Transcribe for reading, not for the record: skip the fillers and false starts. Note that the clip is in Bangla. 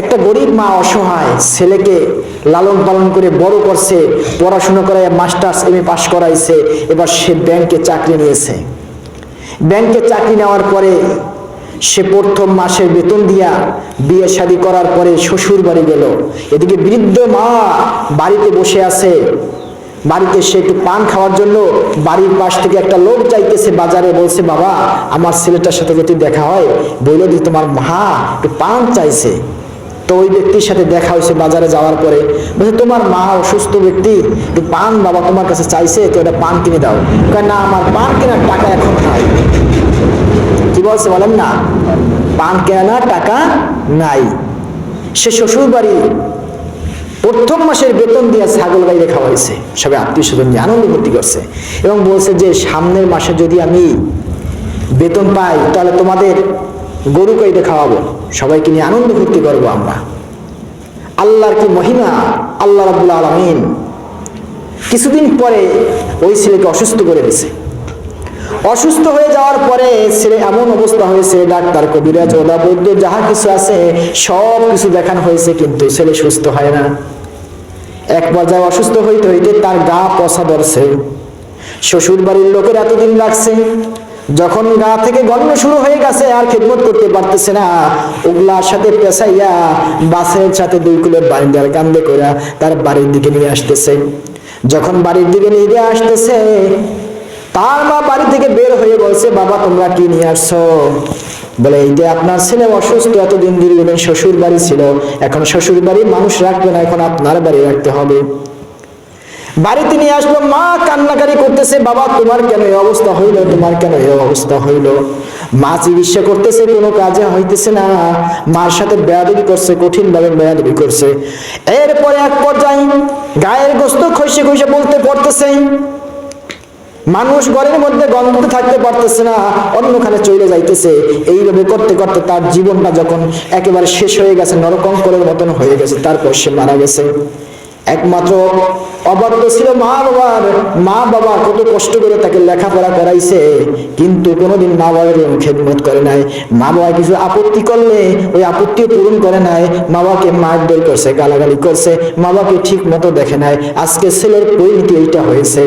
একটা গরিব মা অসহায় ছেলেকে লালন পালন করে বড় করছে, পড়াশোনা করায় মাস্টার্স এমএ পাশ করাইছে, এবার সে ব্যাংকে চাকরি নিয়েছে। ব্যাংকে চাকরি নেওয়ার পরে সে প্রথম মাসের বেতন দিয়া বিয়ে শাদী করার পরে শ্বশুর বাড়ি গেল। এদিকে বৃদ্ধ মা বাড়িতে বসে আছে। বাড়িতে সে একটু পান খাওয়ার জন্য বাড়ির পাশ থেকে একটা লোক যাইতেছে বাজারে, বলছে বাবা আমার ছেলেটার সাথে যদি দেখা হয় বললো যে তোমার মা একটু পান চাইছে। তো ওই ব্যক্তির সাথে দেখা হয়েছে বাজারে যাওয়ার পরে, বলছে তোমার মা অসুস্থ ব্যক্তি, একটু পান বাবা তোমার কাছে চাইছে, তো এটা পান কিনে দাও। না আমার পান কেনার টাকা এখন নাই। কি বলছে বলেন না, পান কেনার টাকা নাই। সে শ্বশুর বাড়ি প্রথম মাসের বেতন দিয়ে ছাগল গাইরে খাওয়াইছে, সবাই আত্মীয় স্বজন নিয়ে আনন্দ ভর্তি করছে এবং বলছে যে সামনের মাসে যদি আমি বেতন পাই তাহলে তোমাদের গরু গাইরে খাওয়াবো, সবাইকে নিয়ে আনন্দ ভর্তি করবো আমরা। আল্লাহর কি মহিমা, আল্লাহ রাব্বুল আলামিন কিছুদিন পরে ওই ছেলেকে অসুস্থ করে দিয়েছে। অসুস্থ হয়ে যাওয়ার পরে ছেলে এমন অবস্থা হয়েছে, ডাক্তার কবিরাজ ওদা বৈদ্য যাহা কিছু আছে সব কিছু দেখানো হয়েছে, কিন্তু ছেলে সুস্থ হয় না। এক পর্যায়ে অসুস্থ হইতে হইতে তার গা পচা ধরছে। শ্বশুর বাড়ির লোকের এতদিন লাগছে, যখন গা থেকে গন্ধ শুরু হয়ে গেছে আর খেদমত করতে পারতেছে না, ওগুলার সাথে পেঁচাইয়া বাসের সাথে 2 কিলো বাইন্ডার কান্দে করে তার বাড়ির দিকে নিয়ে আসতেছে। যখন বাড়ির দিকে নিয়ে আসতেছে তার মা বাড়ি থেকে বের হয়ে বলছে বাবা তোমরা কি নিয়ে আসছো? বলে এই যে আপনার ছেলে অসুস্থ, এতদিন দীর্ঘদিন শ্বশুর বাড়ি ছিল, এখন শ্বশুর বাড়ি মানুষ রাখবে না, এখন আপনার বাড়ি রাখতে হবে। বাড়িতে নিয়ে আসলো, মা কান্নাকারি করতেছে বাবা তোমার কেন এই অবস্থা হইলো, তোমার কেন এই অবস্থা হইলো। মা চিকিৎসা করতেছে, কোনো কাজে হইতেছে না, মার সাথে বেয়াদবি করছে, কঠিন ভাবে বেয়াদবি করছে। এরপরে এক পর্যায়ে গায়ের গোস্ত খসে খসে বলতে পড়তেছে, মানুষ ঘরের মধ্যে গন্ধ থাকতে পারতেছে না, অন্যখানে চলে যাইতেছে। এইভাবে করতে করতে তার জীবনটা যখন একেবারে শেষ হয়ে গেছে, নরকঙ্করের মতন হয়ে গেছে, তারপর সে মারা গেছে। একমাত্র অবাধ্য ছিল মা বাবার। মা বাবা কত কষ্ট করে তাকে লেখাপড়া করাইছে, কিন্তু কোনোদিন মা বাবার খেদমত করে নাই। মা বাবা কিছু আপত্তি করলে ওই আপত্তিও পূরণ করে নাই। মা বাবাকে মারধর করছে, গালাগালি করছে, মা বাবাকে ঠিক মতো দেখে নাই। আজকে ছেলের পরিণতি এইটা হয়েছে।